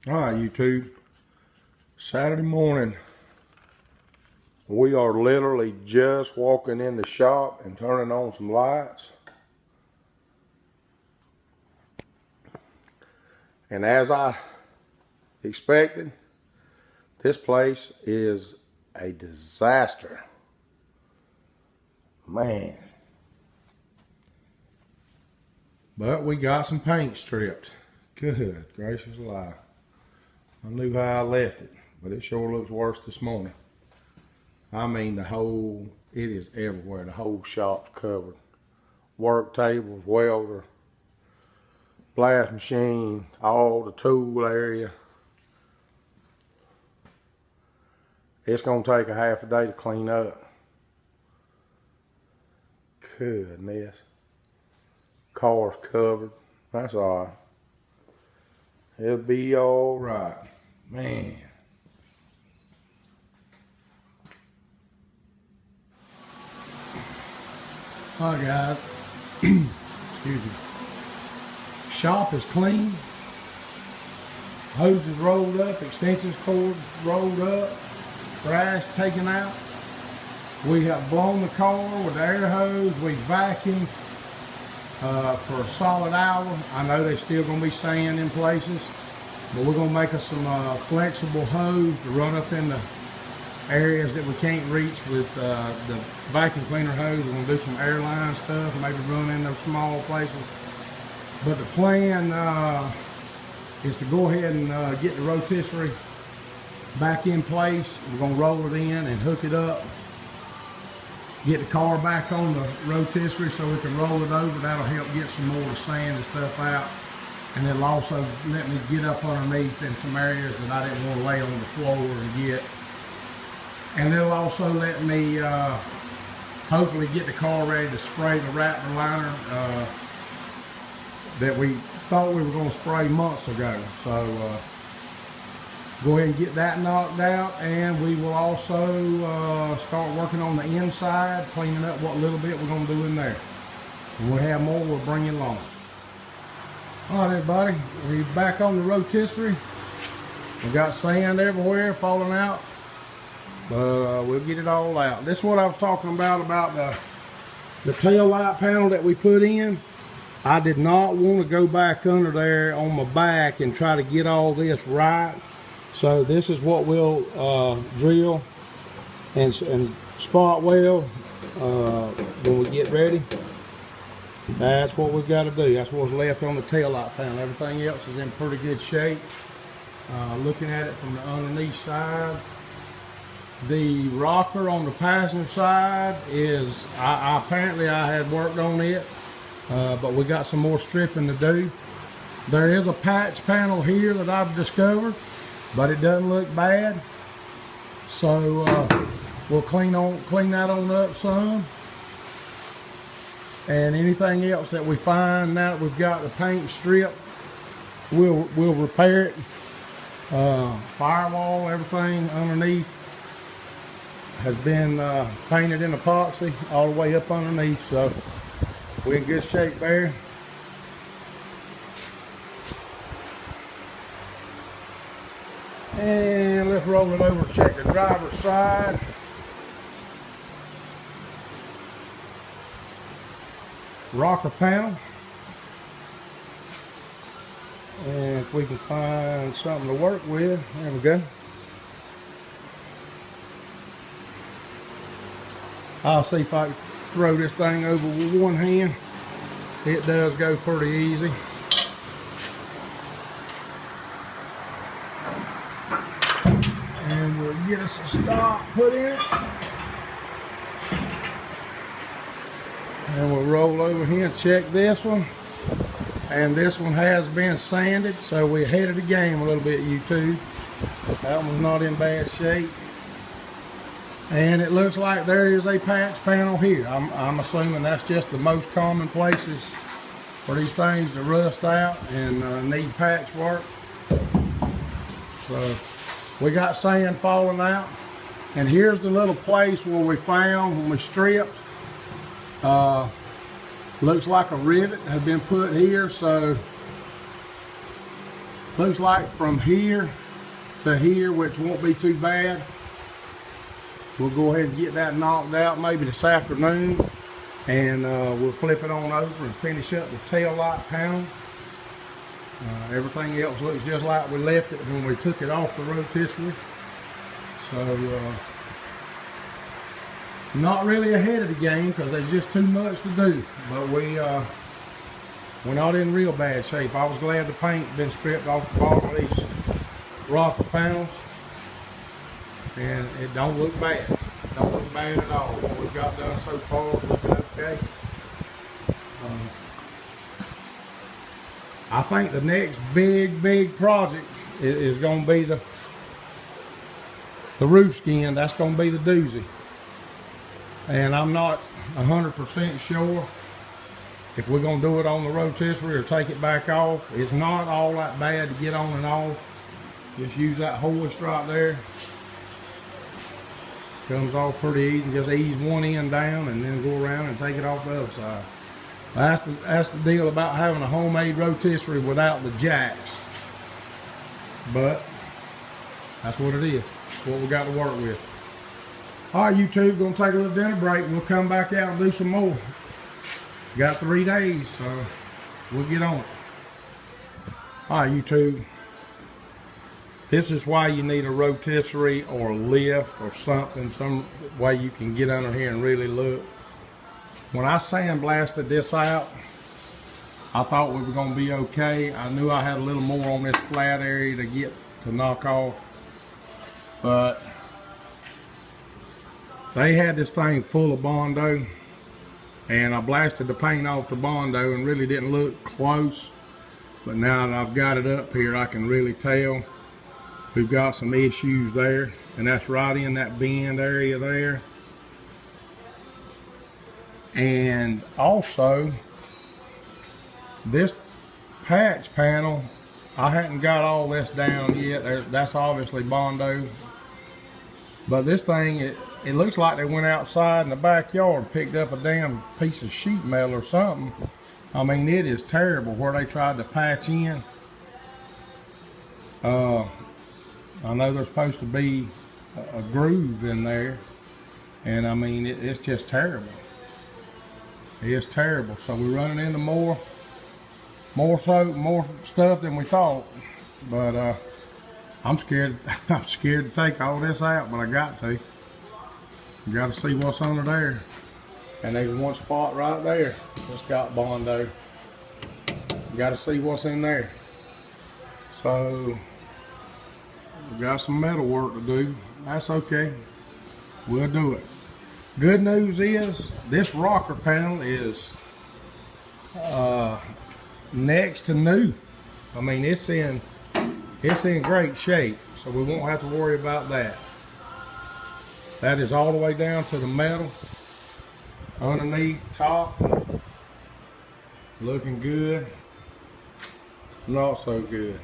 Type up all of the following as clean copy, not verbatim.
Alright, YouTube. Saturday morning. We are literally just walking in the shop and turning on some lights. And as I expected, this place is a disaster. Man. But we got some paint stripped. Good gracious alive. I knew how I left it, but it sure looks worse this morning. I mean, it is everywhere. The whole shop's covered. Work tables, welder, blast machine, all the tool area. It's gonna take a half a day to clean up. Goodness. Car's covered. That's all right. It'll be all right. Man. Alright guys. Excuse me. Shop is clean. Hoses rolled up, extension cords rolled up, brass taken out. We have blown the car with the air hose. We vacuumed for a solid hour. I know there's still going to be sand in places, but we're going to make us some flexible hose to run up in the areas that we can't reach with the vacuum cleaner hose. We're going to do some airline stuff, maybe run in those small places. But the plan is to go ahead and get the rotisserie back in place. We're going to roll it in and hook it up. Get the car back on the rotisserie so we can roll it over. That'll help get some more of the sand and stuff out. And it'll also let me get up underneath in some areas that I didn't want to lay on the floor and get. And it'll also let me hopefully get the car ready to spray the wrapper liner that we thought we were going to spray months ago. So go ahead and get that knocked out, and we will also start working on the inside, cleaning up what little bit we're going to do in there. When we have more, we'll bring it along. Alright everybody, we're back on the rotisserie. We got sand everywhere falling out, but we'll get it all out. This is what I was talking about the tail light panel that we put in. I did not want to go back under there on my back and try to get all this right. So this is what we'll drill and spot weld when we get ready. That's what we've got to do. That's what's left on the tail light panel. Everything else is in pretty good shape. Looking at it from the underneath side, the rocker on the passenger side is, apparently I had worked on it, but we got some more stripping to do. There is a patch panel here that I've discovered, but it doesn't look bad. So we'll clean that on up some. And anything else that we find now that we've got the paint stripped, we'll repair it. Firewall, everything underneath has been painted in epoxy all the way up underneath, so we're in good shape there. And let's roll it over and check the driver's side. Rocker panel. And if we can find something to work with, there we go. I'll see if I can throw this thing over with one hand. It does go pretty easy. And we'll get us a stop put in it. And we'll roll over here and check this one. And this one has been sanded, so we're ahead of the game a little bit, YouTube. That one's not in bad shape. And it looks like there is a patch panel here. I'm assuming that's just the most common places for these things to rust out and need patch work. So we got sand falling out. And here's the little place where we found when we stripped. Looks like a rivet had been put here, so looks like from here to here, which won't be too bad. We'll go ahead and get that knocked out maybe this afternoon, and we'll flip it on over and finish up the tail light panel. Everything else looks just like we left it when we took it off the rotisserie. So not really ahead of the game because there's just too much to do, but we're not in real bad shape. I was glad the paint had been stripped off the bottom of these rocker panels, and it don't look bad. Don't look bad at all. What we've got done so far is looking okay. I think the next big project is going to be the roof skin. That's going to be the doozy. And I'm not 100% sure if we're going to do it on the rotisserie or take it back off. It's not all that bad to get on and off. Just use that hoist right there. Comes off pretty easy. Just ease one end down and then go around and take it off the other side. That's the deal about having a homemade rotisserie without the jacks. But that's what it is. That's what we got to work with. All right, YouTube, gonna take a little dinner break. We'll come back out and do some more. Got 3 days, so we'll get on it. All right, YouTube. This is why you need a rotisserie or a lift or something, some way you can get under here and really look. When I sandblasted this out, I thought we were going to be okay. I knew I had a little more on this flat area to knock off, but they had this thing full of Bondo, and I blasted the paint off the Bondo and really didn't look close. But now that I've got it up here, I can really tell we've got some issues there, and that's right in that bend area there. And also, this patch panel, I hadn't got all this down yet. That's obviously Bondo. But this thing, it looks like they went outside in the backyard and picked up a damn piece of sheet metal or something. I mean, it is terrible where they tried to patch in. I know there's supposed to be a groove in there, and I mean, it's just terrible. It's terrible. So we're running into more stuff than we thought. But I'm scared. I'm scared to take all this out, but I got to. You got to see what's under there. And there's one spot right there that's got Bondo. You got to see what's in there. So we got some metal work to do. That's okay. We'll do it. Good news is this rocker panel is next to new. I mean, it's in great shape, so we won't have to worry about that. That is all the way down to the metal underneath, top, looking good, not so good.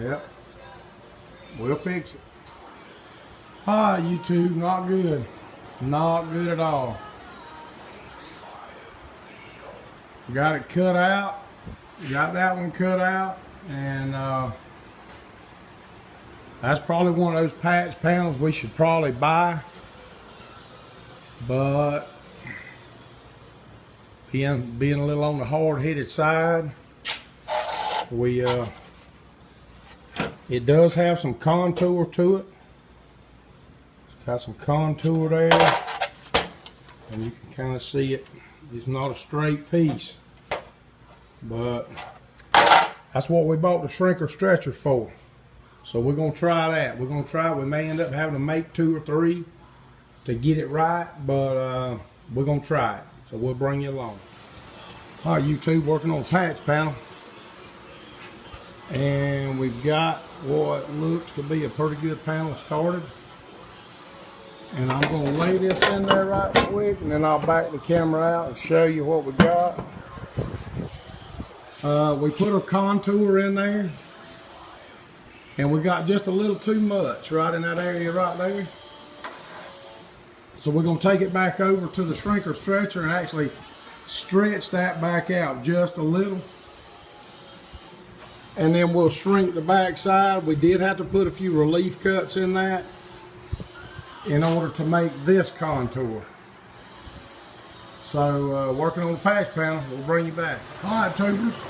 Yep, we'll fix it. Ah, YouTube, not good. Not good at all. Got it cut out. Got that one cut out. And that's probably one of those patch panels we should probably buy. But being a little on the hard-headed side, it does have some contour to it. Got some contour there, and you can kind of see it. It's not a straight piece, but that's what we bought the shrinker stretcher for. So we're gonna try that. We're gonna try. We may end up having to make 2 or 3 to get it right, but we're gonna try it. So we'll bring you along. All right, YouTube, working on the patch panel, and we've got what looks to be a pretty good panel started. And I'm going to lay this in there right quick, and then I'll back the camera out and show you what we got. We put a contour in there, and we got just a little too much right in that area right there. So we're going to take it back over to the shrinker stretcher and actually stretch that back out just a little. and then we'll shrink the back side. We did have to put a few relief cuts in that in order to make this contour. So working on the patch panel, we'll bring you back. All right, tubers.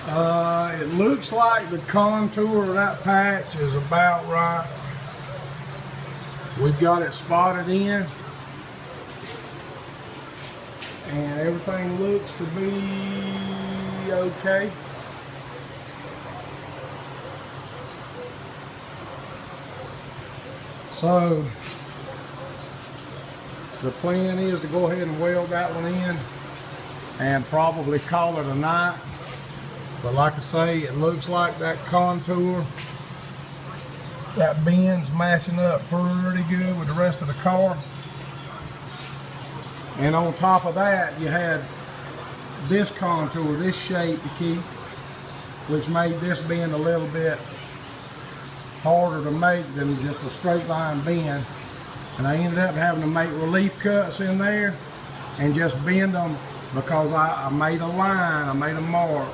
It looks like the contour of that patch is about right. We've got it spotted in, and everything looks to be okay. So the plan is to go ahead and weld that one in and probably call it a night. But like I say, it looks like that contour, that bend's matching up pretty good with the rest of the car. And on top of that, you had this contour, this shape to keep, which made this bend a little bit harder to make than just a straight line bend. And I ended up having to make relief cuts in there and just bend them because I made a line, I made a mark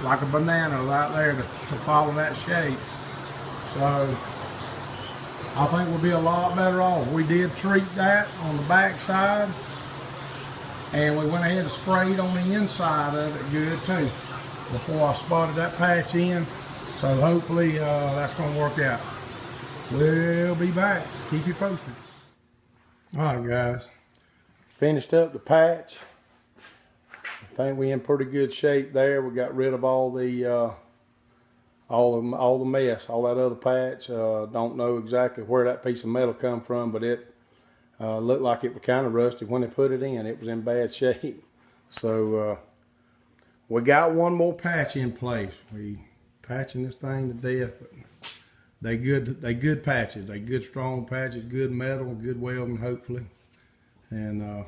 like a banana right there to follow that shape. So I think we'll be a lot better off. We did treat that on the back side, and we went ahead and sprayed on the inside of it good too before I spotted that patch in. So hopefully that's going to work out. We'll be back. Keep you posted. Alright guys, finished up the patch. I think we're in pretty good shape there. We got rid of all the mess, all that other patch. Don't know exactly where that piece of metal come from, but it looked like it was kind of rusty when they put it in. It was in bad shape. So we got one more patch in place. We patching this thing to death, but they good patches. They good strong patches, good metal, good welding hopefully, and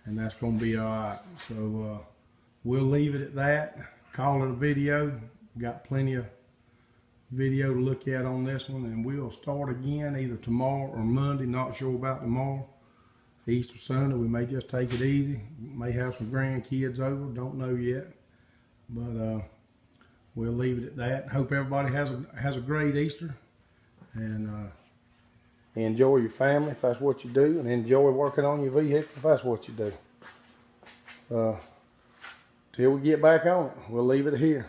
that's gonna be all right. So we'll leave it at that. Call it a video. Got plenty of video to look at on this one, and we'll start again either tomorrow or Monday. Not sure about tomorrow. Easter Sunday, we may just take it easy. May have some grandkids over. Don't know yet, but we'll leave it at that. Hope everybody has a great Easter, and enjoy your family if that's what you do, and enjoy working on your vehicle if that's what you do. Till we get back on it, we'll leave it here.